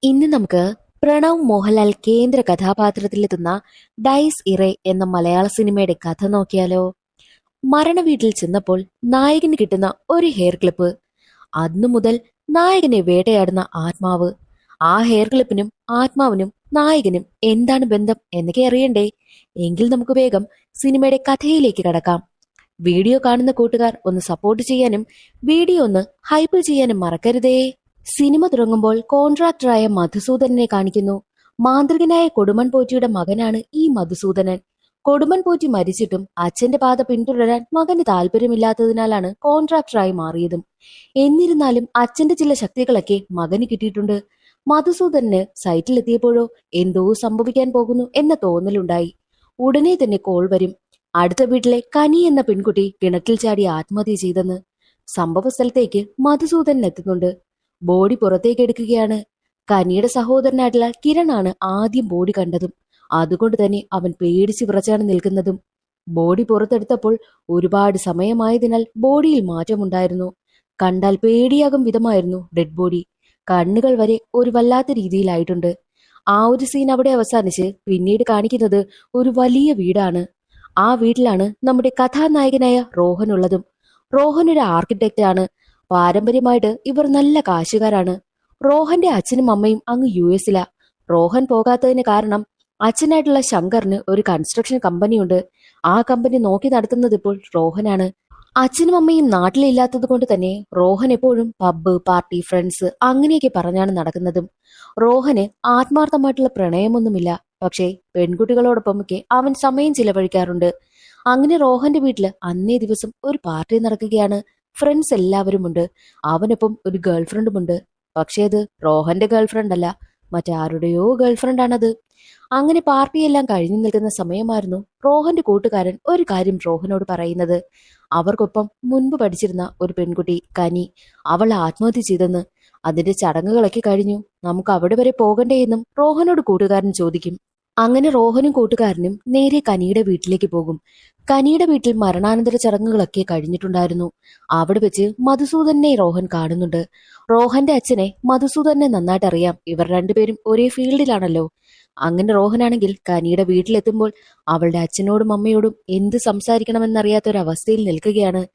ഇന്ന് നമുക്ക് പ്രണവ് മോഹൻലാൽ കേന്ദ്ര കഥാപാത്രത്തിലെത്തുന്ന ഡൈസ് ഇറേ എന്ന മലയാള സിനിമയുടെ കഥ നോക്കിയാലോ. മരണ വീട്ടിൽ ചെന്നപ്പോൾ നായകന് കിട്ടുന്ന ഒരു ഹെയർ ക്ലിപ്പ്. അന്നു മുതൽ നായകനെ വേട്ടയാടുന്ന ആത്മാവ്. ആ ഹെയർ ക്ലിപ്പിനും ആത്മാവിനും നായകനും എന്താണ് ബന്ധം എന്നൊക്കെ അറിയണ്ടേ? എങ്കിൽ നമുക്ക് വേഗം സിനിമയുടെ കഥയിലേക്ക് കടക്കാം. വീഡിയോ കാണുന്ന കൂട്ടുകാർ ഒന്ന് സപ്പോർട്ട് ചെയ്യാനും വീഡിയോ ഒന്ന് ഹൈപ്പ് ചെയ്യാനും മറക്കരുതേ. സിനിമ തുടങ്ങുമ്പോൾ കോൺട്രാക്ടറായ മധുസൂദനനെ കാണിക്കുന്നു. മാന്ത്രികനായ കൊടുമൺ പോറ്റിയുടെ മകനാണ് ഈ മധുസൂദനൻ. കൊടുമൺ പോറ്റി മരിച്ചിട്ടും അച്ഛന്റെ പാത പിന്തുടരാൻ മകന് താല്പര്യമില്ലാത്തതിനാലാണ് കോൺട്രാക്ടറായി മാറിയതും. എന്നിരുന്നാലും അച്ഛന്റെ ചില ശക്തികളൊക്കെ മകന് കിട്ടിയിട്ടുണ്ട്. മധുസൂദനന് സൈറ്റിലെത്തിയപ്പോഴോ എന്തോ സംഭവിക്കാൻ പോകുന്നു എന്ന തോന്നലുണ്ടായി. ഉടനെ തന്നെ കോൾ വരും. അടുത്ത വീട്ടിലെ കനി എന്ന പെൺകുട്ടി കിണറ്റിൽ ചാടി ആത്മഹത്യ ചെയ്തെന്ന്. സംഭവ സ്ഥലത്തേക്ക് മധുസൂദനൻ എത്തുന്നുണ്ട്. ബോഡി പുറത്തേക്ക് എടുക്കുകയാണ്. കനിയുടെ സഹോദരനായിട്ടുള്ള കിരണാണ് ആദ്യം ബോഡി കണ്ടതും. അതുകൊണ്ട് തന്നെ അവൻ പേടിച്ച് വിറച്ചാണ് നിൽക്കുന്നതും. ബോഡി പുറത്തെടുത്തപ്പോൾ ഒരുപാട് സമയമായതിനാൽ ബോഡിയിൽ മാറ്റമുണ്ടായിരുന്നു. കണ്ടാൽ പേടിയാകും വിധമായിരുന്നു ഡെഡ് ബോഡി. കണ്ണുകൾ വരെ ഒരു വല്ലാത്ത രീതിയിലായിട്ടുണ്ട്. ആ ഒരു സീൻ അവിടെ അവസാനിച്ച് പിന്നീട് കാണിക്കുന്നത് ഒരു വലിയ വീടാണ്. ആ വീട്ടിലാണ് നമ്മുടെ കഥാനായകനായ റോഹൻ ഉള്ളതും. റോഹൻ ഒരു ആർക്കിടെക്റ്റ് ആണ്. പാരമ്പര്യമായിട്ട് ഇവർ നല്ല കാശുകാരാണ്. റോഹന്റെ അച്ഛനും അമ്മയും അങ്ങ് US-ലാ. റോഹൻ പോകാത്തതിന് കാരണം അച്ഛനായിട്ടുള്ള ശങ്കറിന് ഒരു കൺസ്ട്രക്ഷൻ കമ്പനിയുണ്ട്. ആ കമ്പനി നോക്കി നടത്തുന്നത് ഇപ്പോൾ റോഹനാണ്. അച്ഛനും അമ്മയും നാട്ടിലില്ലാത്തത് കൊണ്ട് തന്നെ റോഹൻ എപ്പോഴും പബ്ബ്, പാർട്ടി, ഫ്രണ്ട്സ് അങ്ങനെയൊക്കെ പറഞ്ഞാണ് നടക്കുന്നതും. റോഹന് ആത്മാർത്ഥമായിട്ടുള്ള പ്രണയമൊന്നുമില്ല. പക്ഷേ പെൺകുട്ടികളോടൊപ്പമൊക്കെ അവൻ സമയം ചിലവഴിക്കാറുണ്ട്. അങ്ങനെ റോഹന്റെ വീട്ടില് അന്നേ ദിവസം ഒരു പാർട്ടി നടക്കുകയാണ്. ഫ്രണ്ട്സ് എല്ലാവരും ഉണ്ട്. അവനൊപ്പം ഒരു ഗേൾഫ്രണ്ടുമുണ്ട്. പക്ഷേ അത് റോഹന്റെ ഗേൾഫ്രണ്ട് അല്ല, മറ്റാരുടെയോ ഗേൾഫ്രണ്ട് ആണത്. അങ്ങനെ പാർട്ടിയെല്ലാം കഴിഞ്ഞു നിൽക്കുന്ന സമയമായിരുന്നു റോഹന്റെ കൂട്ടുകാരൻ ഒരു കാര്യം റോഹനോട് പറയുന്നത്. അവർക്കൊപ്പം മുൻപ് പഠിച്ചിരുന്ന ഒരു പെൺകുട്ടി കനി, അവൾ ആത്മഹത്യ ചെയ്തെന്ന്. അതിന്റെ ചടങ്ങുകളൊക്കെ കഴിഞ്ഞു, നമുക്ക് അവിടെ വരെ പോകണ്ടേ എന്നും റോഹനോട് കൂട്ടുകാരൻ ചോദിക്കും. അങ്ങനെ റോഹനും കൂട്ടുകാരനും നേരെ കനിയുടെ വീട്ടിലേക്ക് പോകും. കനിയുടെ വീട്ടിൽ മരണാനന്തര ചടങ്ങുകളൊക്കെ കഴിഞ്ഞിട്ടുണ്ടായിരുന്നു. അവിടെ വെച്ച് മധുസൂദനെ റോഹൻ കാണുന്നുണ്ട്. റോഹന്റെ അച്ഛനെ മധുസൂദനെ നന്നായിട്ട് അറിയാം. ഇവർ രണ്ടുപേരും ഒരേ ഫീൽഡിലാണല്ലോ. അങ്ങനെ റോഹനാണെങ്കിൽ കനിയുടെ വീട്ടിലെത്തുമ്പോൾ അവളുടെ അച്ഛനോടും അമ്മയോടും എന്ത് സംസാരിക്കണമെന്നറിയാത്ത ഒരു അവസ്ഥയിൽ നിൽക്കുകയാണ്.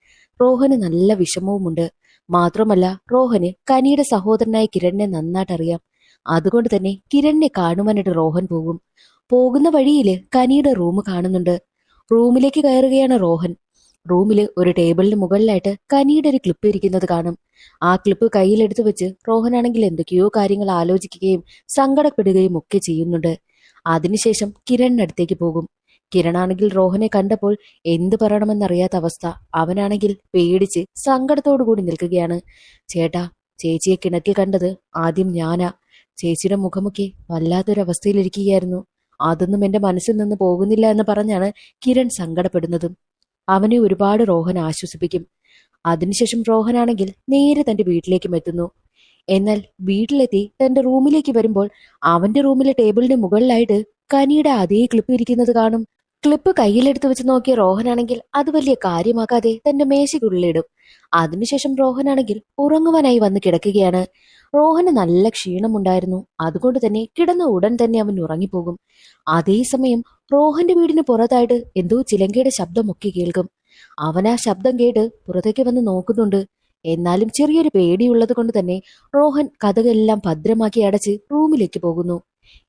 റോഹന് നല്ല വിഷമവുമുണ്ട്. മാത്രമല്ല റോഹന് കനിയുടെ സഹോദരനായ കിരണിനെ നന്നായിട്ട് അറിയാം. അതുകൊണ്ട് തന്നെ കിരണിനെ കാണുവാനായിട്ട് റോഹൻ പോകും. പോകുന്ന വഴിയില് കനിയുടെ റൂം കാണുന്നുണ്ട്. റൂമിലേക്ക് കയറുകയാണ് റോഹൻ. റൂമില് ഒരു ടേബിളിന് മുകളിലായിട്ട് കനിയുടെ ഒരു ക്ലിപ്പ് ഇരിക്കുന്നത് കാണും. ആ ക്ലിപ്പ് കയ്യിലെടുത്തു വെച്ച് റോഹനാണെങ്കിൽ എന്തൊക്കെയോ കാര്യങ്ങൾ ആലോചിക്കുകയും സങ്കടപ്പെടുകയും ഒക്കെ ചെയ്യുന്നുണ്ട്. അതിനുശേഷം കിരണിനടുത്തേക്ക് പോകും. കിരണാണെങ്കിൽ റോഹനെ കണ്ടപ്പോൾ എന്ത് പറയണമെന്നറിയാത്ത അവസ്ഥ. അവനാണെങ്കിൽ പേടിച്ച് സങ്കടത്തോടു കൂടി നിൽക്കുകയാണ്. ചേട്ടാ, ചേച്ചിയെ കിണറ്റിൽ കണ്ടത് ആദ്യം ഞാനാ. ചേച്ചിയുടെ മുഖമൊക്കെ വല്ലാത്തൊരവസ്ഥയിലിരിക്കുകയായിരുന്നു. അതൊന്നും എന്റെ മനസ്സിൽ നിന്ന് പോകുന്നില്ല എന്ന് പറഞ്ഞാണ് കിരൺ സങ്കടപ്പെടുന്നതും. അവനെ ഒരുപാട് റോഹൻ ആശ്വസിപ്പിക്കും. അതിനുശേഷം റോഹനാണെങ്കിൽ നേരെ തന്റെ വീട്ടിലേക്കും എത്തുന്നു. എന്നാൽ വീട്ടിലെത്തി തന്റെ റൂമിലേക്ക് വരുമ്പോൾ അവന്റെ റൂമിലെ ടേബിളിന് മുകളിലായിട്ട് കനിയുടെ അതേ ക്ലിപ്പ് ഇരിക്കുന്നത് കാണും. ക്ലിപ്പ് കയ്യിലെടുത്ത് വെച്ച് നോക്കിയ റോഹനാണെങ്കിൽ അത് വലിയ കാര്യമാക്കാതെ തന്റെ മേശയ്ക്കുള്ളിലിടും. അതിനുശേഷം റോഹനാണെങ്കിൽ ഉറങ്ങുവാനായി വന്ന് കിടക്കുകയാണ്. റോഹന് നല്ല ക്ഷീണമുണ്ടായിരുന്നു. അതുകൊണ്ട് തന്നെ കിടന്ന ഉടൻ തന്നെ അവൻ ഉറങ്ങിപ്പോകും. അതേസമയം റോഹന്റെ വീടിന് പുറത്തായിട്ട് എന്തോ ചിലങ്കയുടെ ശബ്ദമൊക്കെ കേൾക്കും. അവൻ ആ ശബ്ദം കേട്ട് പുറത്തേക്ക് വന്ന് നോക്കുന്നുണ്ട്. എന്നാലും ചെറിയൊരു പേടിയുള്ളത് കൊണ്ട് തന്നെ റോഹൻ കതകെല്ലാം ഭദ്രമാക്കി അടച്ച് റൂമിലേക്ക് പോകുന്നു.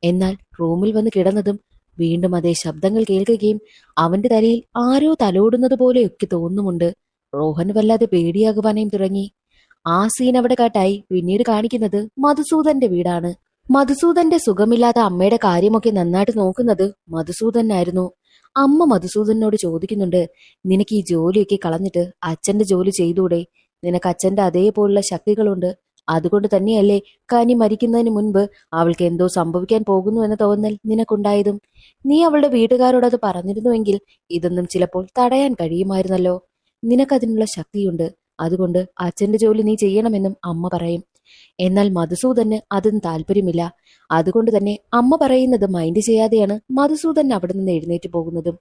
എന്നാൽ റൂമിൽ വന്ന് കിടന്നതും വീണ്ടും അതേ ശബ്ദങ്ങൾ കേൾക്കുകയും അവന്റെ തലയിൽ ആരോ തലോടുന്നത് പോലെയൊക്കെ തോന്നുമുണ്ട്. റോഹൻ വല്ലാതെ പേടിയാകുവാനും തുടങ്ങി. ആ സീൻ അവിടെ കാട്ടായി പിന്നീട് കാണിക്കുന്നത് മധുസൂദന്റെ വീടാണ്. മധുസൂദന്റെ സുഖമില്ലാത്ത അമ്മയുടെ കാര്യമൊക്കെ നന്നായിട്ട് നോക്കുന്നത് മധുസൂദനായിരുന്നു. അമ്മ മധുസൂദനോട് ചോദിക്കുന്നുണ്ട്, നിനക്ക് ഈ ജോലിയൊക്കെ കളഞ്ഞിട്ട് അച്ഛന്റെ ജോലി ചെയ്തൂടെ? നിനക്ക് അച്ഛന്റെ അതേപോലുള്ള ശക്തികളുണ്ട്. അതുകൊണ്ട് തന്നെയല്ലേ കനി മരിക്കുന്നതിന് മുൻപ് അവൾക്ക് എന്തോ സംഭവിക്കാൻ പോകുന്നു എന്ന തോന്നൽ നിനക്കുണ്ടായതും. നീ അവളുടെ വീട്ടുകാരോട് അത് പറഞ്ഞിരുന്നുവെങ്കിൽ ഇതൊന്നും ചിലപ്പോൾ തടയാൻ കഴിയുമായിരുന്നല്ലോ. നിനക്കതിനുള്ള ശക്തിയുണ്ട്. അതുകൊണ്ട് അച്ഛന്റെ ജോലി നീ ചെയ്യണമെന്നും അമ്മ പറയും. എന്നാൽ മധുസൂദന് അതിന് താല്പര്യമില്ല. അതുകൊണ്ട് തന്നെ അമ്മ പറയുന്നത് മൈൻഡ് ചെയ്യാതെയാണ് മധുസൂദൻ അവിടെ നിന്ന് എഴുന്നേറ്റ് പോകുന്നതും.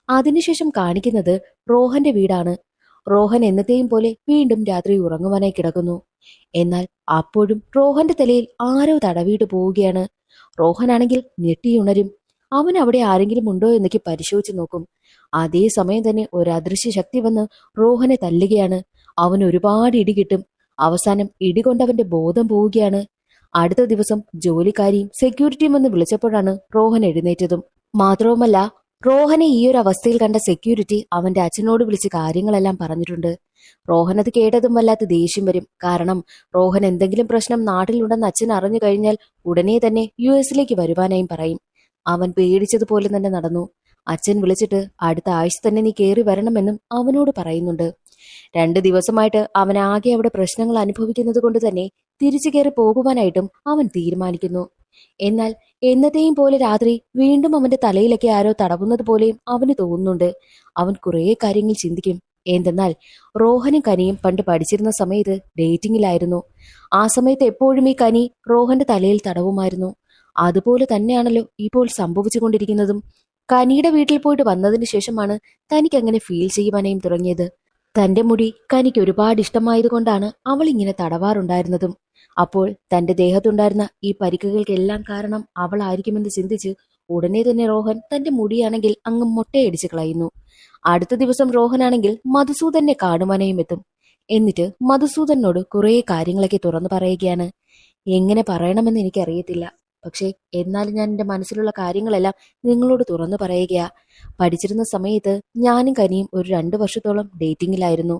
അതിനുശേഷം കാണിക്കുന്നത് റോഹന്റെ വീടാണ്. റോഹൻ എന്നത്തെയും പോലെ വീണ്ടും രാത്രി ഉറങ്ങുവാനായി കിടക്കുന്നു. എന്നാൽ അപ്പോഴും റോഹന്റെ തലയിൽ ആരോ തടവിയിട്ട് പോവുകയാണ്. റോഹനാണെങ്കിൽ ഞെട്ടിയുണരും. അവൻ അവിടെ ആരെങ്കിലും ഉണ്ടോ എന്നൊക്കെ പരിശോധിച്ചു നോക്കും. അതേ സമയം തന്നെ ഒരു അദൃശ്യ ശക്തി വന്ന് റോഹനെ തല്ലുകയാണ്. അവൻ ഒരുപാട് ഇടി കിട്ടും. അവസാനം ഇടികൊണ്ടവന്റെ ബോധം പോവുകയാണ്. അടുത്ത ദിവസം ജോലിക്കാരിയും സെക്യൂരിറ്റിയും വന്ന് വിളിച്ചപ്പോഴാണ് റോഹൻ എഴുന്നേറ്റതും. മാത്രവുമല്ല, റോഹനെ ഈ ഒരു അവസ്ഥയിൽ കണ്ട സെക്യൂരിറ്റി അവന്റെ അച്ഛനോട് വിളിച്ച് കാര്യങ്ങളെല്ലാം പറഞ്ഞിട്ടുണ്ട്. റോഹൻ അത് കേട്ടതും വല്ലാത്ത ദേഷ്യം വരും. കാരണം റോഹൻ എന്തെങ്കിലും പ്രശ്നം നാട്ടിലുണ്ടെന്ന് അച്ഛൻ അറിഞ്ഞു കഴിഞ്ഞാൽ ഉടനെ തന്നെ US വരുവാനായും പറയും. അവൻ പേടിച്ചതുപോലെ തന്നെ നടന്നു. അച്ഛൻ വിളിച്ചിട്ട് അടുത്ത ആഴ്ച തന്നെ നീ കയറി വരണമെന്നും അവനോട് പറയുന്നുണ്ട്. 2 ദിവസമായിട്ട് അവൻ ആകെ അവിടെ പ്രശ്നങ്ങൾ അനുഭവിക്കുന്നത് കൊണ്ട് തന്നെ തിരിച്ചു കയറി പോകുവാനായിട്ടും അവൻ തീരുമാനിക്കുന്നു. എന്നാൽ എന്നത്തെയും പോലെ രാത്രി വീണ്ടും അവന്റെ തലയിലൊക്കെ ആരോ തടവുന്നത് പോലെയും അവന് തോന്നുന്നുണ്ട്. അവൻ കുറേ കാര്യങ്ങൾ ചിന്തിക്കും. എന്തെന്നാൽ റോഹനും കനിയും പണ്ട് പഠിച്ചിരുന്ന സമയത്ത് ഡേറ്റിംഗിലായിരുന്നു. ആ സമയത്ത് എപ്പോഴും ഈ കനി റോഹന്റെ തലയിൽ തടവുമായിരുന്നു. അതുപോലെ തന്നെയാണല്ലോ ഇപ്പോൾ സംഭവിച്ചുകൊണ്ടിരിക്കുന്നതും. കനിയുടെ വീട്ടിൽ പോയിട്ട് വന്നതിന് ശേഷമാണ് തനിക്ക് അങ്ങനെ ഫീൽ ചെയ്യുവാനായും തുടങ്ങിയത്. തന്റെ മുടി കനിക്ക് ഒരുപാട് ഇഷ്ടമായതുകൊണ്ടാണ് അവൾ ഇങ്ങനെ തടവാറുണ്ടായിരുന്നതും. അപ്പോൾ തന്റെ ദേഹത്തുണ്ടായിരുന്ന ഈ പരിക്കുകൾക്കെല്ലാം കാരണം അവളായിരിക്കുമെന്ന് ചിന്തിച്ച് ഉടനെ തന്നെ റോഹൻ തന്റെ മുടിയാണെങ്കിൽ അങ്ങ് മൊട്ടയടിച്ച് കളയുന്നു. അടുത്ത ദിവസം റോഹനാണെങ്കിൽ മധുസൂദനെ കാണുവാനായും എത്തും. എന്നിട്ട് മധുസൂദനോട് കുറെ കാര്യങ്ങളൊക്കെ തുറന്നു പറയുകയാണ്. എങ്ങനെ പറയണമെന്ന് എനിക്കറിയത്തില്ല, പക്ഷേ എന്നാലും ഞാൻ എൻ്റെ മനസ്സിലുള്ള കാര്യങ്ങളെല്ലാം നിങ്ങളോട് തുറന്നു പറയുകയാ. പഠിച്ചിരുന്ന സമയത്ത് ഞാനും കനിയും ഒരു 2 വർഷത്തോളം ഡേറ്റിംഗിലായിരുന്നു.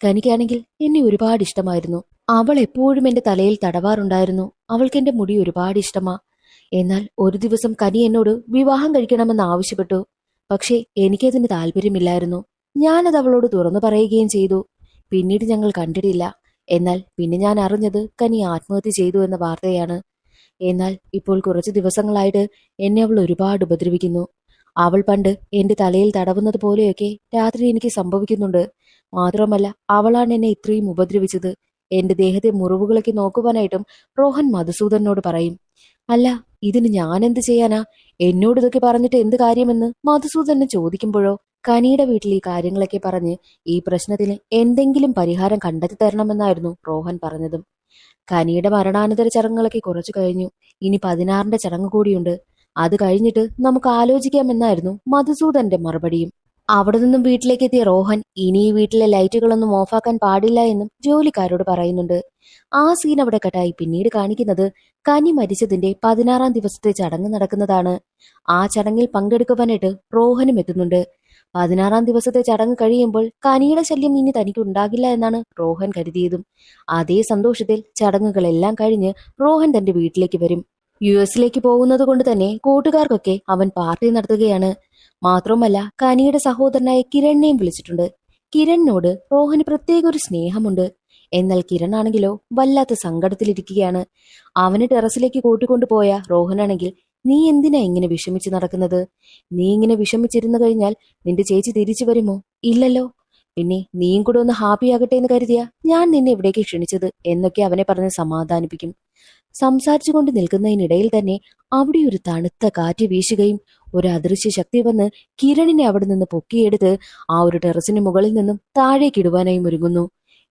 കനിക്കാണെങ്കിൽ എന്നെ ഒരുപാട് ഇഷ്ടമായിരുന്നു. അവൾ എപ്പോഴും എന്റെ തലയിൽ തടവാറുണ്ടായിരുന്നു. അവൾക്ക് എന്റെ മുടി ഒരുപാട് ഇഷ്ടമാ. എന്നാൽ ഒരു ദിവസം കനി എന്നോട് വിവാഹം കഴിക്കണമെന്ന് ആവശ്യപ്പെട്ടു. പക്ഷേ എനിക്കതിന് താല്പര്യമില്ലായിരുന്നു. ഞാനത് അവളോട് തുറന്നു പറയുകയും ചെയ്തു. പിന്നീട് ഞങ്ങൾ കണ്ടിട്ടില്ല. എന്നാൽ പിന്നെ ഞാൻ അറിഞ്ഞത് കനി ആത്മഹത്യ ചെയ്തു എന്ന വാർത്തയാണ്. എന്നാൽ ഇപ്പോൾ കുറച്ച് ദിവസങ്ങളായിട്ട് എന്നെ അവൾ ഒരുപാട് ഉപദ്രവിക്കുന്നു. അവൾ പണ്ട് എന്റെ തലയിൽ തടവുന്നത് പോലെയൊക്കെ രാത്രി എനിക്ക് സംഭവിക്കുന്നുണ്ട്. മാത്രമല്ല, അവളാണ് എന്നെ ഇത്രയും ഉപദ്രവിച്ചത്. എന്റെ ദേഹത്തെ മുറിവുകളൊക്കെ നോക്കുവാനായിട്ടും റോഹൻ മധുസൂദനോട് പറയും. അല്ല, ഇതിന് ഞാൻ എന്ത് ചെയ്യാനാ? എന്നോട് ഇതൊക്കെ പറഞ്ഞിട്ട് എന്ത് കാര്യമെന്ന് മധുസൂദനെ ചോദിക്കുമ്പോഴോ കനിയുടെ വീട്ടിൽ ഈ കാര്യങ്ങളൊക്കെ പറഞ്ഞ് ഈ പ്രശ്നത്തിന് എന്തെങ്കിലും പരിഹാരം കണ്ടെത്തി തരണമെന്നായിരുന്നു റോഹൻ പറഞ്ഞതും. കനിയുടെ മരണാനന്തര ചടങ്ങുകളൊക്കെ കുറച്ചു കഴിഞ്ഞു. ഇനി 16ന്റെ ചടങ്ങ് കൂടിയുണ്ട്. അത് കഴിഞ്ഞിട്ട് നമുക്ക് ആലോചിക്കാമെന്നായിരുന്നു മധുസൂദന്റെ മറുപടിയും. അവിടെ നിന്നും വീട്ടിലേക്ക് എത്തിയ റോഹൻ ഇനി ഈ വീട്ടിലെ ലൈറ്റുകളൊന്നും ഓഫാക്കാൻ പാടില്ല എന്നും ജോലിക്കാരോട് പറയുന്നുണ്ട്. ആ സീൻ അവിടെ കട്ടായി പിന്നീട് കാണിക്കുന്നത് കനി മരിച്ചതിന്റെ 16ാം ദിവസത്തെ ചടങ്ങ് നടക്കുന്നതാണ്. ആ ചടങ്ങിൽ പങ്കെടുക്കുവാനായിട്ട് റോഹനും എത്തുന്നുണ്ട്. 16ാം ദിവസത്തെ ചടങ്ങ് കഴിയുമ്പോൾ കനിയുടെ ശല്യം ഇനി തനിക്ക് ഉണ്ടാകില്ല എന്നാണ് റോഹൻ കരുതിയതും. അതേ സന്തോഷത്തിൽ ചടങ്ങുകളെല്ലാം കഴിഞ്ഞ് റോഹൻ തന്റെ വീട്ടിലേക്ക് വരും. US പോകുന്നത് കൊണ്ട് തന്നെ കൂട്ടുകാർക്കൊക്കെ അവൻ പാർട്ടി നടത്തുകയാണ്. മാത്രമല്ല, കനിയുടെ സഹോദരനായ കിരണിനെയും വിളിച്ചിട്ടുണ്ട്. കിരണിനോട് റോഹന് പ്രത്യേക ഒരു സ്നേഹമുണ്ട്. എന്നാൽ കിരൺ ആണെങ്കിലോ വല്ലാത്ത സങ്കടത്തിലിരിക്കുകയാണ്. അവന് ടെറസിലേക്ക് കൂട്ടിക്കൊണ്ടുപോയ റോഹനാണെങ്കിൽ, നീ എന്തിനാ ഇങ്ങനെ വിഷമിച്ച് നടക്കുന്നത്? നീ ഇങ്ങനെ വിഷമിച്ചിരുന്നു കഴിഞ്ഞാൽ നിന്റെ ചേച്ചി തിരിച്ചു വരുമോ? ഇല്ലല്ലോ. പിന്നെ നീയും കൂടെ ഒന്ന് ഹാപ്പി ആകട്ടെ എന്ന് കരുതിയാ ഞാൻ നിന്നെ ഇവിടേക്ക് ക്ഷണിച്ചത് എന്നൊക്കെ അവനെ പറഞ്ഞ് സമാധാനിപ്പിക്കും. സംസാരിച്ചുകൊണ്ട് നിൽക്കുന്നതിനിടയിൽ തന്നെ അവിടെ ഒരു തണുത്ത കാറ്റ് വീശുകയും ഒരു അദൃശ്യ ശക്തി വന്ന് കിരണിനെ അവിടെ നിന്ന് പൊക്കിയെടുത്ത് ആ ഒരു ടെറസിന് മുകളിൽ നിന്നും താഴേക്കിടുവാനായും ഒരുങ്ങുന്നു.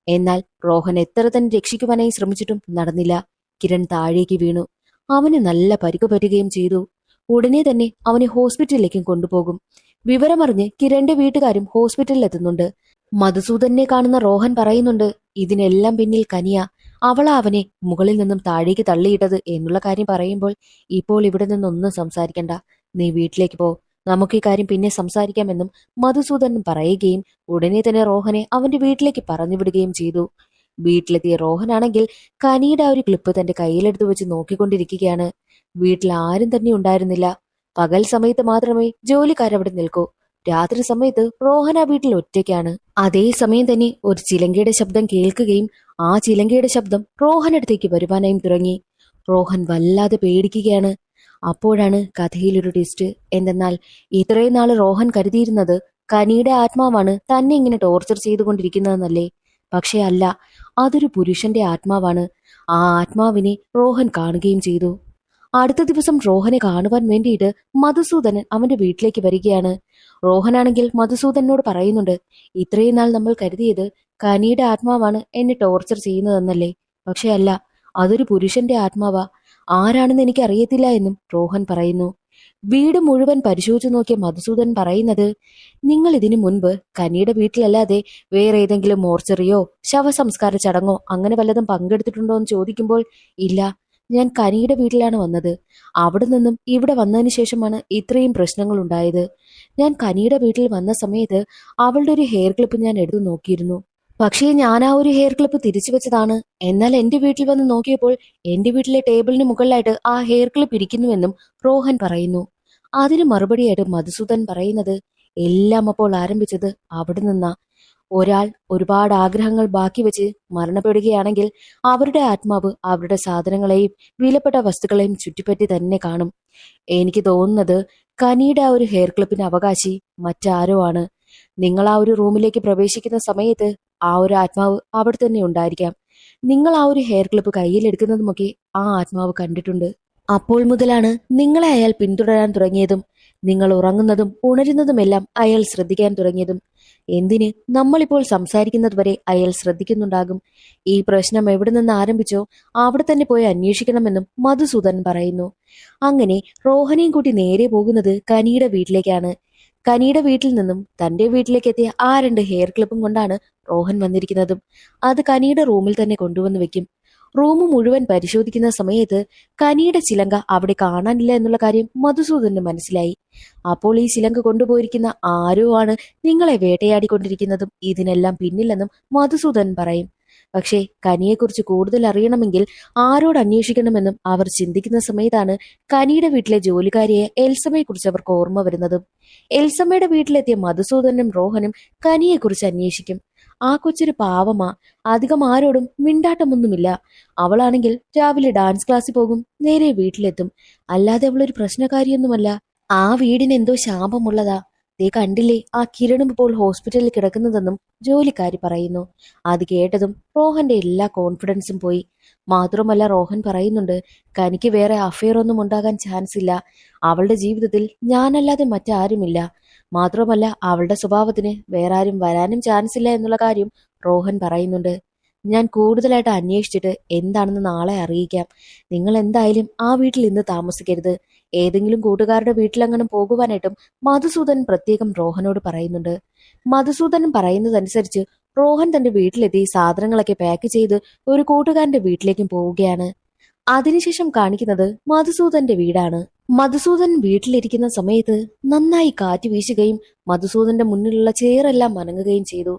എന്നാൽ റോഹൻ എത്ര തന്നെ രക്ഷിക്കുവാനായി ശ്രമിച്ചിട്ടും നടന്നില്ല. കിരൺ താഴേക്ക് വീണു. അവന് നല്ല പരിക്ക് പറ്റുകയും ചെയ്തു. ഉടനെ തന്നെ അവനെ ഹോസ്പിറ്റലിലേക്കും കൊണ്ടുപോകും. വിവരമറിഞ്ഞ് കിരണിന്റെ വീട്ടുകാരും ഹോസ്പിറ്റലിൽ എത്തുന്നുണ്ട്. മധുസൂദനെ കാണുന്ന റോഹൻ പറയുന്നുണ്ട്, ഇതിനെല്ലാം പിന്നിൽ കനിയ. അവളാ അവനെ മുകളിൽ നിന്നും താഴേക്ക് തള്ളിയിട്ടത് എന്നുള്ള കാര്യം പറയുമ്പോൾ, ഇപ്പോൾ ഇവിടെ നിന്നൊന്നും സംസാരിക്കണ്ട, നീ വീട്ടിലേക്ക് പോ, നമുക്ക് ഈ കാര്യം പിന്നെ സംസാരിക്കാമെന്നും മധുസൂദൻ പറയുകയും ഉടനെ തന്നെ റോഹനെ അവന്റെ വീട്ടിലേക്ക് പറഞ്ഞു വിടുകയും ചെയ്തു. വീട്ടിലെത്തിയ റോഹനാണെങ്കിൽ കനിയുടെ ആ ഒരു ക്ലിപ്പ് തന്റെ കയ്യിലെടുത്ത് വെച്ച് നോക്കിക്കൊണ്ടിരിക്കുകയാണ്. വീട്ടിൽ ആരും തന്നെ ഉണ്ടായിരുന്നില്ല. പകൽ സമയത്ത് മാത്രമേ ജോലിക്കാരവിടെ നിൽക്കൂ. രാത്രി സമയത്ത് റോഹൻ ആ വീട്ടിൽ ഒറ്റയ്ക്കാണ്. അതേ സമയം തന്നെ ഒരു ചിലങ്കയുടെ ശബ്ദം കേൾക്കുകയും ആ ചിലങ്കയുടെ ശബ്ദം റോഹനടുത്തേക്ക് വരുവാനായും തുടങ്ങി. റോഹൻ വല്ലാതെ പേടിക്കുകയാണ്. അപ്പോഴാണ് കഥയിലൊരു ട്വിസ്റ്റ്. എന്തെന്നാൽ ഇത്രയും നാള് റോഹൻ കരുതിയിരുന്നത് കനിയുടെ ആത്മാവാണ് തന്നെ ഇങ്ങനെ ടോർച്ചർ ചെയ്തുകൊണ്ടിരിക്കുന്നതെന്നല്ലേ. പക്ഷെ അല്ല, അതൊരു പുരുഷന്റെ ആത്മാവാണ്. ആ ആത്മാവിനെ റോഹൻ കാണുകയും ചെയ്തു. അടുത്ത ദിവസം റോഹനെ കാണുവാൻ വേണ്ടിയിട്ട് മധുസൂദനൻ അവന്റെ വീട്ടിലേക്ക് വരികയാണ്. റോഹനാണെങ്കിൽ മധുസൂദനോട് പറയുന്നുണ്ട്, ഇത്രയും നാൾ നമ്മൾ കരുതിയത് കനിയുടെ ആത്മാവാണ് എന്നെ ടോർച്ചർ ചെയ്യുന്നതെന്നല്ലേ, പക്ഷെ അല്ല, അതൊരു പുരുഷന്റെ ആത്മാവാ, ആരാണെന്ന് എനിക്ക് അറിയത്തില്ല എന്നും റോഹൻ പറയുന്നു. വീട് മുഴുവൻ പരിശോധിച്ചു നോക്കിയ മധുസൂദൻ പറയുന്നത്, നിങ്ങൾ ഇതിനു മുൻപ് കനിയുടെ വീട്ടിലല്ലാതെ വേറെ ഏതെങ്കിലും മോർച്ചറിയോ ശവസംസ്കാര ചടങ്ങോ അങ്ങനെ വല്ലതും പങ്കെടുത്തിട്ടുണ്ടോ എന്ന് ചോദിക്കുമ്പോൾ, ഇല്ല, ഞാൻ കനിയുടെ വീട്ടിലാണ് വന്നത്. അവിടെ നിന്നും ഇവിടെ വന്നതിന് ശേഷമാണ് ഇത്രയും പ്രശ്നങ്ങൾ ഉണ്ടായത്. ഞാൻ കനിയുടെ വീട്ടിൽ വന്ന സമയത്ത് അവളുടെ ഒരു ഹെയർ ക്ലിപ്പ് ഞാൻ എടുത്തു നോക്കിയിരുന്നു. പക്ഷേ ഞാൻ ആ ഒരു ഹെയർ ക്ലിപ്പ് തിരിച്ചു വെച്ചതാണ്. എന്നാൽ എന്റെ വീട്ടിൽ വന്ന് നോക്കിയപ്പോൾ എന്റെ വീട്ടിലെ ടേബിളിന് മുകളിലായിട്ട് ആ ഹെയർ ക്ലിപ്പ് ഇരിക്കുന്നുവെന്നും റോഹൻ പറയുന്നു. അതിന് മറുപടിയായിട്ട് മധുസൂദൻ പറയുന്നത്, എല്ലാം അപ്പോൾ ആരംഭിച്ചത് അവിടെ നിന്നാ. ഒരാൾ ഒരുപാട് ആഗ്രഹങ്ങൾ ബാക്കി വെച്ച് മരണപ്പെടുകയാണെങ്കിൽ അവരുടെ ആത്മാവ് അവരുടെ സാധനങ്ങളെയും വിലപ്പെട്ട വസ്തുക്കളെയും ചുറ്റിപ്പറ്റി തന്നെ കാണും. എനിക്ക് തോന്നുന്നത് കനിയുടെ ആ ഒരു ഹെയർ ക്ലിപ്പിന് അവകാശി മറ്റാരോ ആണ്. നിങ്ങൾ ആ ഒരു റൂമിലേക്ക് പ്രവേശിക്കുന്ന സമയത്ത് ആ ഒരു ആത്മാവ് അവിടെ തന്നെ ഉണ്ടായിരിക്കാം. നിങ്ങൾ ആ ഒരു ഹെയർ ക്ലിപ്പ് കയ്യിലെടുക്കുന്നതുമൊക്കെ ആ ആത്മാവ് കണ്ടിട്ടുണ്ട്. അപ്പോൾ മുതലാണ് നിങ്ങളെ അയാൾ പിന്തുടരാൻ തുടങ്ങിയതും നിങ്ങൾ ഉറങ്ങുന്നതും ഉണരുന്നതുമെല്ലാം അയാൾ ശ്രദ്ധിക്കാൻ തുടങ്ങിയതും. എന്തിന്, നമ്മളിപ്പോൾ സംസാരിക്കുന്നത് വരെ അയാൾ ശ്രദ്ധിക്കുന്നുണ്ടാകും. ഈ പ്രശ്നം എവിടെ നിന്ന് ആരംഭിച്ചോ അവിടെ തന്നെ പോയി അന്വേഷിക്കണമെന്നും മധുസൂദൻ പറയുന്നു. അങ്ങനെ റോഹനെയും കൂട്ടി നേരെ പോകുന്നത് കനിയുടെ വീട്ടിലേക്കാണ്. കനിയുടെ വീട്ടിൽ നിന്നും തന്റെ വീട്ടിലേക്ക് എത്തിയ ആ 2 ഹെയർ ക്ലിപ്പും കൊണ്ടാണ് റോഹൻ വന്നിരിക്കുന്നതും. അത് കനിയുടെ റൂമിൽ തന്നെ കൊണ്ടുവന്ന് വെക്കും. റൂം മുഴുവൻ പരിശോധിക്കുന്ന സമയത്ത് കനിയുടെ ചിലങ്ക അവിടെ കാണാനില്ല എന്നുള്ള കാര്യം മധുസൂദന് മനസ്സിലായി. അപ്പോൾ ഈ ചിലങ്ക കൊണ്ടുപോയിരിക്കുന്ന ആരോ ആണ് നിങ്ങളെ വേട്ടയാടിക്കൊണ്ടിരിക്കുന്നതും ഇതിനെല്ലാം പിന്നില്ലെന്നും മധുസൂദൻ പറയും. പക്ഷേ കനിയെക്കുറിച്ച് കൂടുതൽ അറിയണമെങ്കിൽ ആരോട് അന്വേഷിക്കണമെന്നും അവർ ചിന്തിക്കുന്ന സമയത്താണ് കനിയുടെ വീട്ടിലെ ജോലിക്കാരിയെ എൽസമ്മയെ കുറിച്ച് അവർക്ക് ഓർമ്മ വരുന്നതും. എൽസമ്മയുടെ വീട്ടിലെത്തിയ മധുസൂദനും റോഹനും കനിയെക്കുറിച്ച് അന്വേഷിക്കും. ആ കൊച്ചൊരു പാവമാ, അധികം ആരോടും മിണ്ടാട്ടമൊന്നുമില്ല. അവളാണെങ്കിൽ രാവിലെ ഡാൻസ് ക്ലാസ്സിൽ പോകും, നേരെ വീട്ടിലെത്തും. അല്ലാതെ അവളൊരു പ്രശ്നക്കാരിയൊന്നുമല്ല. ആ വീടിന് എന്തോ ശാപമുള്ളതാ. ദേ കണ്ടില്ലേ, ആ കിരണും ഇപ്പോൾ ഹോസ്പിറ്റലിൽ കിടക്കുന്നതെന്നും ജോലിക്കാരി പറയുന്നു. അത് കേട്ടതും റോഹന്റെ എല്ലാ കോൺഫിഡൻസും പോയി. മാത്രമല്ല റോഹൻ പറയുന്നുണ്ട്, കനിക്ക് വേറെ അഫെയർ ഒന്നും ഉണ്ടാകാൻ ചാൻസ് ഇല്ല. അവളുടെ ജീവിതത്തിൽ ഞാനല്ലാതെ മറ്റാരുമില്ല. മാത്രമല്ല അവളുടെ സ്വഭാവത്തിന് വേറെ ആരും വരാനും ചാൻസ് ഇല്ല എന്നുള്ള കാര്യം റോഹൻ പറയുന്നുണ്ട്. ഞാൻ കൂടുതലായിട്ട് അന്വേഷിച്ചിട്ട് എന്താണെന്ന് നാളെ അറിയിക്കാം. നിങ്ങൾ എന്തായാലും ആ വീട്ടിൽ ഇന്ന് താമസിക്കരുത്. ഏതെങ്കിലും കൂട്ടുകാരുടെ വീട്ടിലങ്ങനെ പോകുവാനായിട്ടും മധുസൂദൻ പ്രത്യേകം റോഹനോട് പറയുന്നുണ്ട്. മധുസൂദൻ പറയുന്നതനുസരിച്ച് റോഹൻ തന്റെ വീട്ടിലെത്തി സാധനങ്ങളൊക്കെ പാക്ക് ചെയ്ത് ഒരു കൂട്ടുകാരന്റെ വീട്ടിലേക്കും പോവുകയാണ്. അതിനുശേഷം കാണിക്കുന്നത് മധുസൂദന്റെ വീടാണ്. മധുസൂദൻ വീട്ടിലിരിക്കുന്ന സമയത്ത് നന്നായി കാറ്റ് വീശുകയും മധുസൂദന്റെ മുന്നിലുള്ള ചെയറെല്ലാം അനങ്ങുകയും ചെയ്തു.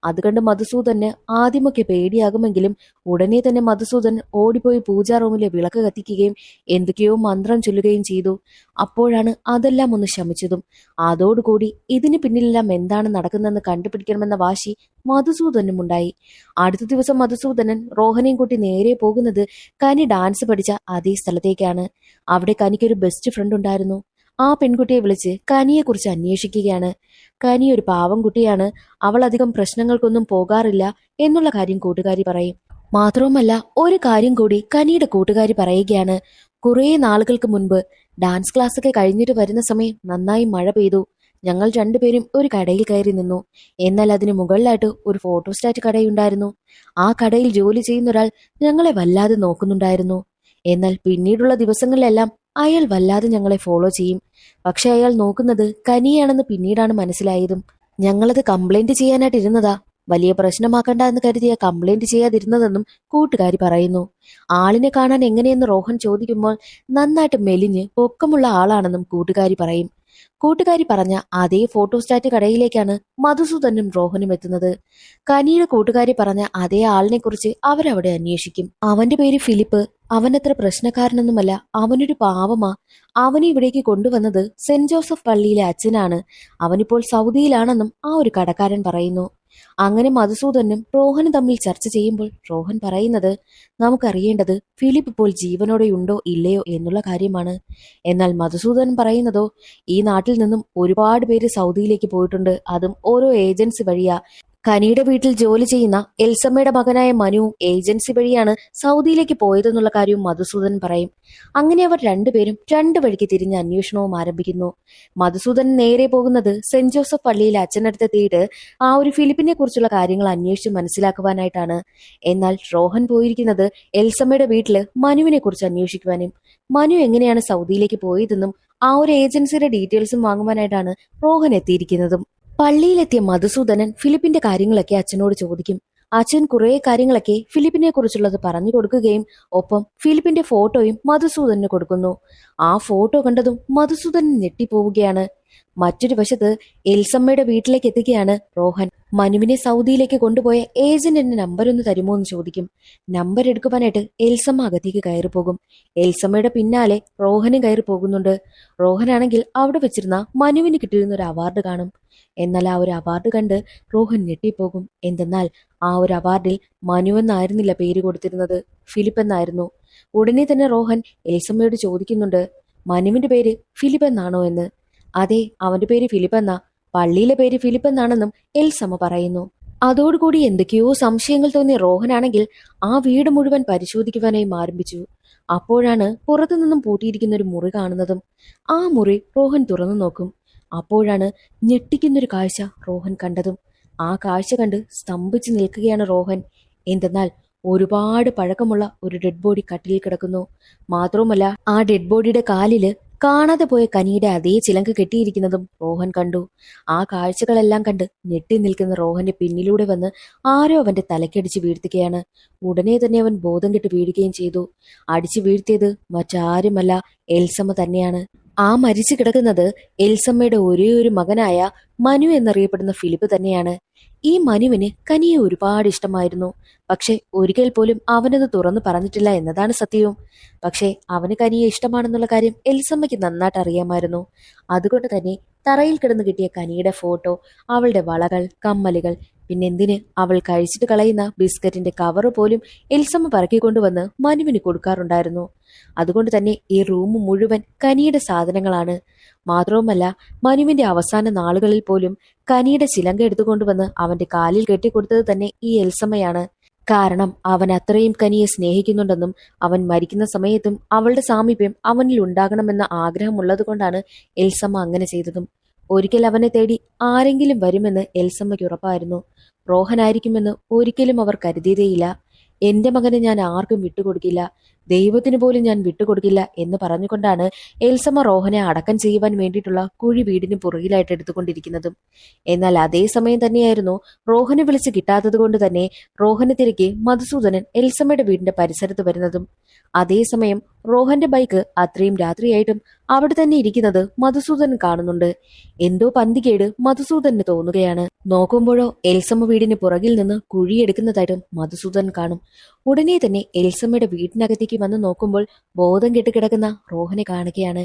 അത് കണ്ട് മധുസൂദന് ആദ്യമൊക്കെ പേടിയാകുമെങ്കിലും ഉടനെ തന്നെ മധുസൂദൻ ഓടിപ്പോയി പൂജാ റൂമിലെ വിളക്ക് കത്തിക്കുകയും എന്തൊക്കെയോ മന്ത്രം ചൊല്ലുകയും ചെയ്തു. അപ്പോഴാണ് അതെല്ലാം ഒന്ന് ശമിച്ചതും. അതോടുകൂടി ഇതിന് പിന്നിലെല്ലാം എന്താണ് നടക്കുന്നതെന്ന് കണ്ടുപിടിക്കണമെന്ന വാശി മധുസൂദനും ഉണ്ടായി. അടുത്ത ദിവസം മധുസൂദനൻ റോഹനെയും കൂട്ടി നേരെ പോകുന്നത് കനി ഡാൻസ് പഠിച്ച അതേ സ്ഥലത്തേക്കാണ്. അവിടെ കനിക്കൊരു ബെസ്റ്റ് ഫ്രണ്ട് ഉണ്ടായിരുന്നു. ആ പെൺകുട്ടിയെ വിളിച്ച് കനിയെക്കുറിച്ച് അന്വേഷിക്കുകയാണ്. കനി ഒരു പാവം കുട്ടിയാണ്, അവൾ അധികം പ്രശ്നങ്ങൾക്കൊന്നും പോകാറില്ല എന്നുള്ള കാര്യം കൂട്ടുകാരി പറയും. മാത്രവുമല്ല ഒരു കാര്യം കൂടി കനിയുടെ കൂട്ടുകാരി പറയുകയാണ്. കുറെ നാളുകൾക്ക് മുൻപ് ഡാൻസ് ക്ലാസ് ഒക്കെ കഴിഞ്ഞിട്ട് വരുന്ന സമയം നന്നായി മഴ പെയ്തു. ഞങ്ങൾ രണ്ടുപേരും ഒരു കടയിൽ കയറി നിന്നു. എന്നാൽ അതിന് മുകളിലായിട്ട് ഒരു ഫോട്ടോസ്റ്റാറ്റ് കടയുണ്ടായിരുന്നു. ആ കടയിൽ ജോലി ചെയ്യുന്ന ഒരാൾ ഞങ്ങളെ വല്ലാതെ നോക്കുന്നുണ്ടായിരുന്നു. എന്നാൽ പിന്നീടുള്ള ദിവസങ്ങളിലെല്ലാം അയാൾ വല്ലാതെ ഞങ്ങളെ ഫോളോ ചെയ്യും. പക്ഷെ അയാൾ നോക്കുന്നത് കനിയാണെന്ന് പിന്നീടാണ് മനസ്സിലായതും. ഞങ്ങളത് കംപ്ലൈന്റ് ചെയ്യാനായിട്ട് ഇരുന്നതാ. വലിയ പ്രശ്നമാക്കണ്ട എന്ന് കരുതിയ കംപ്ലൈന്റ് ചെയ്യാതിരുന്നതെന്നും കൂട്ടുകാരി പറയുന്നു. ആളിനെ കാണാൻ എങ്ങനെയെന്ന് റോഹൻ ചോദിക്കുമ്പോൾ നന്നായിട്ട് മെലിഞ്ഞ് പൊക്കമുള്ള ആളാണെന്നും കൂട്ടുകാരി പറയും. കൂട്ടുകാരി പറഞ്ഞ അതേ ഫോട്ടോസ്റ്റാറ്റ് കടയിലേക്കാണ് മധുസൂദനും റോഹനും എത്തുന്നത്. കനിയുടെ കൂട്ടുകാരി പറഞ്ഞ അതേ ആളിനെ കുറിച്ച് അവരവിടെ അന്വേഷിക്കും. അവന്റെ പേര് ഫിലിപ്പ്. അവനത്ര പ്രശ്നക്കാരനൊന്നുമല്ല, അവനൊരു പാവമാ. അവനെ ഇവിടേക്ക് കൊണ്ടുവന്നത് സെന്റ് ജോസഫ് പള്ളിയിലെ അച്ഛനാണ്. അവനിപ്പോൾ സൗദിയിലാണെന്നും ആ ഒരു കടക്കാരൻ പറയുന്നു. അങ്ങനെ മധുസൂദനും റോഹനും തമ്മിൽ ചർച്ച ചെയ്യുമ്പോൾ റോഹൻ പറയുന്നത്, നമുക്കറിയേണ്ടത് ഫിലിപ്പ് ഇപ്പോൾ ജീവനോടെ ഉണ്ടോ ഇല്ലയോ എന്നുള്ള കാര്യമാണ്. എന്നാൽ മധുസൂദൻ പറയുന്നതോ, ഈ നാട്ടിൽ നിന്നും ഒരുപാട് പേര് സൗദിയിലേക്ക് പോയിട്ടുണ്ട്, അതും ഓരോ ഏജൻസി വഴിയാ. കനിയുടെ വീട്ടിൽ ജോലി ചെയ്യുന്ന എൽസമ്മയുടെ മകനായ മനു ഏജൻസി വഴിയാണ് സൗദിയിലേക്ക് പോയതെന്നുള്ള കാര്യവും മധുസൂദൻ പറയും. അങ്ങനെ അവർ രണ്ടുപേരും രണ്ടു വഴിക്ക് തിരിഞ്ഞ് അന്വേഷണവും ആരംഭിക്കുന്നു. മധുസൂദൻ നേരെ പോകുന്നത് സെന്റ് ജോസഫ് പള്ളിയിലെ അച്ഛനടുത്തെത്തിയിട്ട് ആ ഒരു ഫിലിപ്പിനെ കുറിച്ചുള്ള കാര്യങ്ങൾ അന്വേഷിച്ച് മനസ്സിലാക്കുവാനായിട്ടാണ്. എന്നാൽ റോഹൻ പോയിരിക്കുന്നത് എൽസമ്മയുടെ വീട്ടില് മനുവിനെ കുറിച്ച് അന്വേഷിക്കുവാനും മനു എങ്ങനെയാണ് സൗദിയിലേക്ക് പോയതെന്നും ആ ഒരു ഏജൻസിയുടെ ഡീറ്റെയിൽസും വാങ്ങുവാനായിട്ടാണ് റോഹൻ എത്തിയിരിക്കുന്നതും. പള്ളിയിലെത്തിയ മധുസൂദനൻ ഫിലിപ്പിന്റെ കാര്യങ്ങളൊക്കെ അച്ഛനോട് ചോദിക്കും. അച്ഛൻ കുറെ കാര്യങ്ങളൊക്കെ ഫിലിപ്പിനെ കുറിച്ചുള്ളത് പറഞ്ഞു കൊടുക്കുകയും ഒപ്പം ഫിലിപ്പിന്റെ ഫോട്ടോയും മധുസൂദനന് കൊടുക്കുന്നു. ആ ഫോട്ടോ കണ്ടതും മധുസൂദനൻ ഞെട്ടിപ്പോവുകയാണ്. മറ്റൊരു വശത്ത് എൽസമ്മയുടെ വീട്ടിലേക്ക് എത്തുകയാണ് റോഹൻ. മനുവിനെ സൗദിയിലേക്ക് കൊണ്ടുപോയ ഏജന്റിന്റെ നമ്പർ ഒന്ന് തരുമോ എന്ന് ചോദിക്കും. നമ്പർ എടുക്കുവാനായിട്ട് എൽസമ്മ അകത്തേക്ക് കയറി പോകും. എൽസമ്മയുടെ പിന്നാലെ റോഹനും കയറി പോകുന്നുണ്ട്. റോഹനാണെങ്കിൽ അവിടെ വെച്ചിരുന്ന മനുവിന് കിട്ടിയിരുന്ന ഒരു അവാർഡ് കാണും. എന്നാൽ ആ ഒരു അവാർഡ് കണ്ട് റോഹൻ ഞെട്ടിപ്പോകും. എന്തെന്നാൽ ആ ഒരു അവാർഡിൽ മനു എന്നായിരുന്നില്ല പേര് കൊടുത്തിരുന്നത്, ഫിലിപ്പ് എന്നായിരുന്നു. ഉടനെ തന്നെ റോഹൻ എൽസമ്മയോട് ചോദിക്കുന്നുണ്ട്, മനുവിന്റെ പേര് ഫിലിപ്പ് എന്നാണോ എന്ന്. അതെ, അവന്റെ പേര് ഫിലിപ്പ് എന്നാ, പള്ളിയിലെ പേര് ഫിലിപ്പ് എന്നാണെന്നും എൽസമ്മ പറയുന്നു. അതോടുകൂടി എന്തൊക്കെയോ സംശയങ്ങൾ തോന്നിയ റോഹനാണെങ്കിൽ ആ വീട് മുഴുവൻ പരിശോധിക്കുവാനായി ആരംഭിച്ചു. അപ്പോഴാണ് പുറത്തു നിന്നും പൂട്ടിയിരിക്കുന്ന ഒരു മുറി കാണുന്നതും. ആ മുറി റോഹൻ തുറന്നു നോക്കും. അപ്പോഴാണ് ഞെട്ടിക്കുന്നൊരു കാഴ്ച റോഹൻ കണ്ടതും. ആ കാഴ്ച കണ്ട് സ്തംഭിച്ചു നിൽക്കുകയാണ് റോഹൻ. എന്തെന്നാൽ ഒരുപാട് പഴക്കമുള്ള ഒരു ഡെഡ് ബോഡി കട്ടിലിൽ കിടക്കുന്നു. മാത്രവുമല്ല ആ ഡെഡ് ബോഡിയുടെ കാലില് കാണാതെ പോയ കനിയുടെ അതേ ചിലങ്ക കെട്ടിയിരിക്കുന്നതും റോഹൻ കണ്ടു. ആ കാഴ്ചകളെല്ലാം കണ്ട് ഞെട്ടി നിൽക്കുന്ന റോഹന്റെ പിന്നിലൂടെ വന്ന് ആരോ അവന്റെ തലക്കടിച്ച് വീഴ്ത്തുകയാണ്. ഉടനെ തന്നെ അവൻ ബോധം കെട്ട് വീഴുകയും ചെയ്തു. അടിച്ചു വീഴ്ത്തിയത് മറ്റാരുമല്ല, എൽസമ്മ തന്നെയാണ്. ആ മരിച്ചു കിടക്കുന്നത് എൽസമ്മയുടെ ഒരേ ഒരു മകനായ മനു എന്നറിയപ്പെടുന്ന ഫിലിപ്പ് തന്നെയാണ്. ഈ മനുവിന് കനിയെ ഒരുപാട് ഇഷ്ടമായിരുന്നു. പക്ഷെ ഒരിക്കൽ പോലും അവനത് തുറന്നു പറഞ്ഞിട്ടില്ല എന്നതാണ് സത്യവും. പക്ഷെ അവന് കനിയെ ഇഷ്ടമാണെന്നുള്ള കാര്യം എൽസമ്മയ്ക്ക് നന്നായിട്ട് അറിയാമായിരുന്നു. അതുകൊണ്ട് തന്നെ തറയിൽ കിടന്നു കിട്ടിയ കനിയുടെ ഫോട്ടോ, അവളുടെ വളകൾ, കമ്മലുകൾ, പിന്നെന്തിന് അവൾ കഴിച്ചിട്ട് കളയുന്ന ബിസ്ക്കറ്റിന്റെ കവറ് പോലും എൽസമ്മ പറക്കിക്കൊണ്ടുവന്ന് മനുവിന് കൊടുക്കാറുണ്ടായിരുന്നു. അതുകൊണ്ട് തന്നെ ഈ റൂം മുഴുവൻ കനിയുടെ സാധനങ്ങളാണ്. മാത്രവുമല്ല മനുവിന്റെ അവസാന നാളുകളിൽ പോലും കനിയുടെ ചിലങ്ക എടുത്തുകൊണ്ടുവന്ന് അവന്റെ കാലിൽ കെട്ടിക്കൊടുത്തത് തന്നെ ഈ എൽസമ്മയാണ്. കാരണം അവൻ അത്രയും കനിയെ സ്നേഹിക്കുന്നുണ്ടെന്നും അവൻ മരിക്കുന്ന സമയത്തും അവളുടെ സാമീപ്യം അവനിൽ ഉണ്ടാകണമെന്ന ആഗ്രഹമുള്ളത് കൊണ്ടാണ് എൽസമ്മ അങ്ങനെ ചെയ്തതും. ഒരിക്കൽ അവനെ തേടി ആരെങ്കിലും വരുമെന്ന് എൽസമ്മയ്ക്ക് ഉറപ്പായിരുന്നു. റോഹനായിരിക്കുമെന്ന് ഒരിക്കലും അവർ കരുതിയതേയില്ല. എന്റെ മകനെ ഞാൻ ആർക്കും വിട്ടുകൊടുക്കില്ല, ദൈവത്തിന് പോലും ഞാൻ വിട്ടുകൊടുക്കില്ല എന്ന് പറഞ്ഞുകൊണ്ടാണ് എൽസമ്മ റോഹനെ അടക്കം ചെയ്യുവാൻ വേണ്ടിയിട്ടുള്ള കുഴി വീടിന് പുറകിലായിട്ട് എടുത്തുകൊണ്ടിരിക്കുന്നതും. എന്നാൽ അതേ സമയം തന്നെയായിരുന്നു റോഹനെ വിളിച്ച് കിട്ടാത്തത് കൊണ്ട് തന്നെ റോഹനെ തിരക്കി മധുസൂദനൻ എൽസമ്മയുടെ വീടിന്റെ പരിസരത്ത് വരുന്നതും. അതേസമയം റോഹന്റെ ബൈക്ക് അത്രയും രാത്രിയായിട്ടും അവിടെ തന്നെ ഇരിക്കുന്നത് മധുസൂദനൻ കാണുന്നുണ്ട്. എന്തോ പന്തികേട് മധുസൂദനന് തോന്നുകയാണ്. നോക്കുമ്പോഴോ എൽസമ്മ വീടിന് പുറകിൽ നിന്ന് കുഴിയെടുക്കുന്നതായിട്ടും മധുസൂദനൻ കാണും. ഉടനെ തന്നെ എൽസമ്മയുടെ വീടിനകത്തേക്ക് വന്ന് നോക്കുമ്പോൾ ബോധം കെട്ടുകിടക്കുന്ന റോഹനെ കാണുകയാണ്.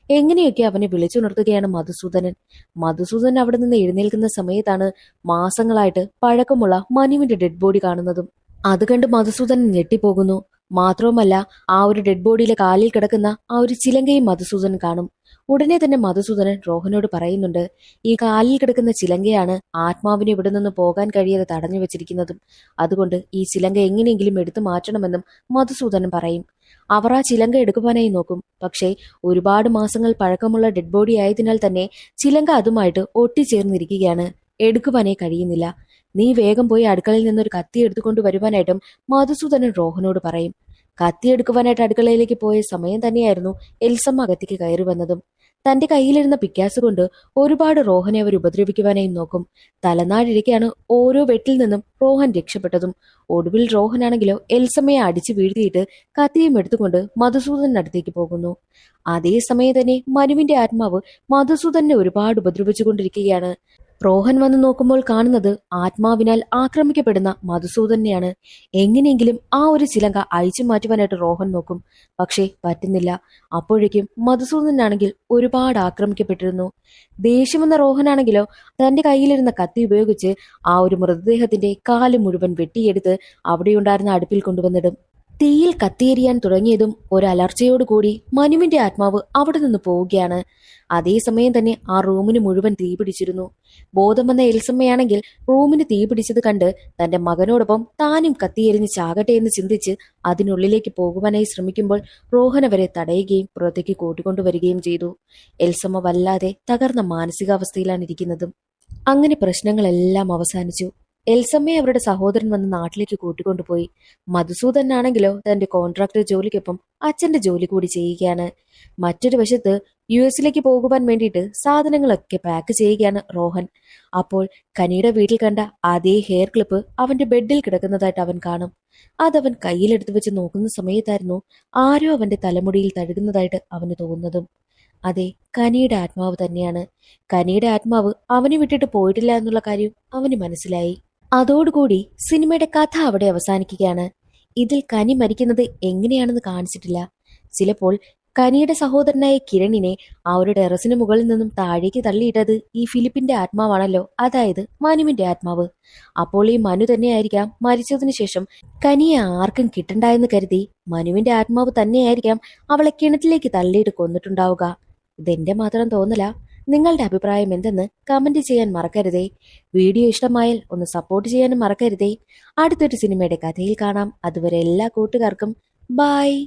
എങ്ങനെയൊക്കെ അവനെ വിളിച്ചുണർത്തുകയാണ് മധുസൂദനൻ. മധുസൂദനൻ അവിടെ നിന്ന് എഴുന്നേൽക്കുന്ന സമയത്താണ് മാസങ്ങളായിട്ട് പഴക്കമുള്ള മനുവിന്റെ ഡെഡ് ബോഡി കാണുന്നതും. അത് കണ്ട് മധുസൂദനൻ ഞെട്ടിപ്പോകുന്നു. മാത്രവുമല്ല ആ ഒരു ഡെഡ് ബോഡിയിലെ കാലിൽ കിടക്കുന്ന ആ ഒരു ചിലങ്കയും മധുസൂദനൻ കാണും. ഉടനെ തന്നെ മധുസൂദനൻ റോഹനോട് പറയുന്നുണ്ട്, ഈ കാലിൽ കിടക്കുന്ന ചിലങ്കയാണ് ആത്മാവിനെ ഇവിടെ നിന്ന് പോകാൻ കഴിയാതെ തടഞ്ഞു വെച്ചിരിക്കുന്നതും. അതുകൊണ്ട് ഈ ചിലങ്ക എങ്ങനെയെങ്കിലും എടുത്തു മാറ്റണമെന്നും മധുസൂദനൻ പറയും. അവർ ആ ചിലങ്ക എടുക്കുവാനായി നോക്കും. പക്ഷേ ഒരുപാട് മാസങ്ങൾ പഴക്കമുള്ള ഡെഡ് ബോഡി ആയതിനാൽ തന്നെ ചിലങ്ക അതുമായിട്ട് ഒട്ടിച്ചേർന്നിരിക്കുകയാണ്. എടുക്കുവാനേ കഴിയുന്നില്ല. നീ വേഗം പോയി അടുക്കളയിൽ നിന്നൊരു കത്തി എടുത്തുകൊണ്ട് വരുവാനായിട്ടും മധുസൂദനൻ റോഹനോട് പറയും. കത്തി എടുക്കുവാനായിട്ട് അടുക്കളയിലേക്ക് പോയ സമയം തന്നെയായിരുന്നു എൽസമ്മ അകത്തേക്ക് കയറി വന്നതും. തന്റെ കയ്യിലിരുന്ന പിക്കാസ് കൊണ്ട് ഒരുപാട് റോഹനെ അവർ ഉപദ്രവിക്കുവാനായി നോക്കും. തലനാടിരിക്കെയാണ് ഓരോ വെട്ടിൽ നിന്നും റോഹൻ രക്ഷപ്പെട്ടതും. ഒടുവിൽ റോഹനാണെങ്കിലോ എൽസമ്മയെ അടിച്ചു വീഴ്ത്തിയിട്ട് കത്തിയും എടുത്തുകൊണ്ട് മധുസൂദനന്റെ അടുത്തേക്ക് പോകുന്നു. അതേസമയം തന്നെ മനുവിന്റെ ആത്മാവ് മധുസൂദനെ ഒരുപാട് ഉപദ്രവിച്ചുകൊണ്ടിരിക്കുകയാണ്. റോഹൻ വന്ന് നോക്കുമ്പോൾ കാണുന്നത് ആത്മാവിനാൽ ആക്രമിക്കപ്പെടുന്ന മധുസൂദനെയാണ്. എങ്ങനെയെങ്കിലും ആ ഒരു ചിലങ്ക അഴിച്ചു മാറ്റുവാനായിട്ട് റോഹൻ നോക്കും. പക്ഷേ പറ്റുന്നില്ല. അപ്പോഴേക്കും മധുസൂദനാണെങ്കിൽ ഒരുപാട് ആക്രമിക്കപ്പെട്ടിരുന്നു. ദേഷ്യമെന്ന റോഹനാണെങ്കിലോ തന്റെ കയ്യിലിരുന്ന കത്തി ഉപയോഗിച്ച് ആ ഒരു മൃതദേഹത്തിന്റെ കാല് മുഴുവൻ വെട്ടിയെടുത്ത് അവിടെയുണ്ടായിരുന്ന അടുപ്പിൽ കൊണ്ടുവന്നിടും. തീയിൽ കത്തിയെരിയാൻ തുടങ്ങിയതും ഒരു അലർച്ചയോടുകൂടി മനുവിന്റെ ആത്മാവ് അവിടെ നിന്ന് പോവുകയാണ്. അതേസമയം തന്നെ ആ റൂമിന് മുഴുവൻ തീ പിടിച്ചിരുന്നു. ബോധം വന്ന എൽസമ്മയാണെങ്കിൽ റൂമിന് തീ പിടിച്ചത് കണ്ട് തന്റെ മകനോടൊപ്പം താനും കത്തിയെരിഞ്ഞ് ചാകട്ടെ എന്ന് ചിന്തിച്ച് അതിനുള്ളിലേക്ക് പോകുവാനായി ശ്രമിക്കുമ്പോൾ റോഹൻ അവരെ തടയുകയും പുറത്തേക്ക് കൂട്ടിക്കൊണ്ടുവരികയും ചെയ്തു. എൽസമ്മ വല്ലാതെ തകർന്ന മാനസികാവസ്ഥയിലാണ് ഇരിക്കുന്നതും. അങ്ങനെ പ്രശ്നങ്ങളെല്ലാം അവസാനിച്ചു. എൽസമ്മയെ അവരുടെ സഹോദരൻ വന്ന് നാട്ടിലേക്ക് കൂട്ടിക്കൊണ്ടുപോയി. മധുസൂദനാണെങ്കിലോ തന്റെ കോൺട്രാക്ടർ ജോലിക്കൊപ്പം അച്ഛന്റെ ജോലി കൂടി ചെയ്യുകയാണ്. മറ്റൊരു വശത്ത് യുഎസിലേക്ക് പോകുവാൻ വേണ്ടിയിട്ട് സാധനങ്ങളൊക്കെ പാക്ക് ചെയ്യുകയാണ് റോഹൻ. അപ്പോൾ കനിയുടെ വീട്ടിൽ കണ്ട അതേ ഹെയർ ക്ലിപ്പ് അവന്റെ ബെഡിൽ കിടക്കുന്നതായിട്ട് അവൻ കാണും. അതവൻ കയ്യിലെടുത്ത് വെച്ച് നോക്കുന്ന സമയത്തായിരുന്നു ആരോ അവന്റെ തലമുടിയിൽ തഴുകുന്നതായിട്ട് അവന് തോന്നുന്നതും. അതെ, കനിയുടെ ആത്മാവ് തന്നെയാണ്. കനിയുടെ ആത്മാവ് അവനെ വിട്ടിട്ട് പോയിട്ടില്ല എന്നുള്ള കാര്യം അവന് മനസ്സിലായി. അതോടുകൂടി സിനിമയുടെ കഥ അവിടെ അവസാനിക്കുകയാണ്. ഇതിൽ കനി മരിക്കുന്നത് എങ്ങനെയാണെന്ന് കാണിച്ചിട്ടില്ല. ചിലപ്പോൾ കനിയുടെ സഹോദരനായ കിരണിനെ ആ ഒരു ടെറസിന് മുകളിൽ നിന്നും താഴേക്ക് തള്ളിയിട്ടത് ഈ ഫിലിപ്പിന്റെ ആത്മാവാണല്ലോ, അതായത് മനുവിന്റെ ആത്മാവ്. അപ്പോൾ ഈ മനു തന്നെയായിരിക്കാം മരിച്ചതിനു ശേഷം കനിയെ ആർക്കും കിട്ടണ്ട എന്ന് കരുതി മനുവിന്റെ ആത്മാവ് തന്നെയായിരിക്കാം അവളെ കിണറ്റിലേക്ക് തള്ളിയിട്ട് കൊന്നിട്ടുണ്ടാവുക. ഇതെന്റെ മാത്രം തോന്നല. നിങ്ങളുടെ അഭിപ്രായം എന്തെന്ന് കമന്റ് ചെയ്യാൻ മറക്കരുതേ. വീഡിയോ ഇഷ്ടമായാൽ ഒന്ന് സപ്പോർട്ട് ചെയ്യാനും മറക്കരുതേ. അടുത്തൊരു സിനിമയുടെ കഥയിൽ കാണാം. അതുവരെ എല്ലാ കൂട്ടുകാർക്കും ബൈ.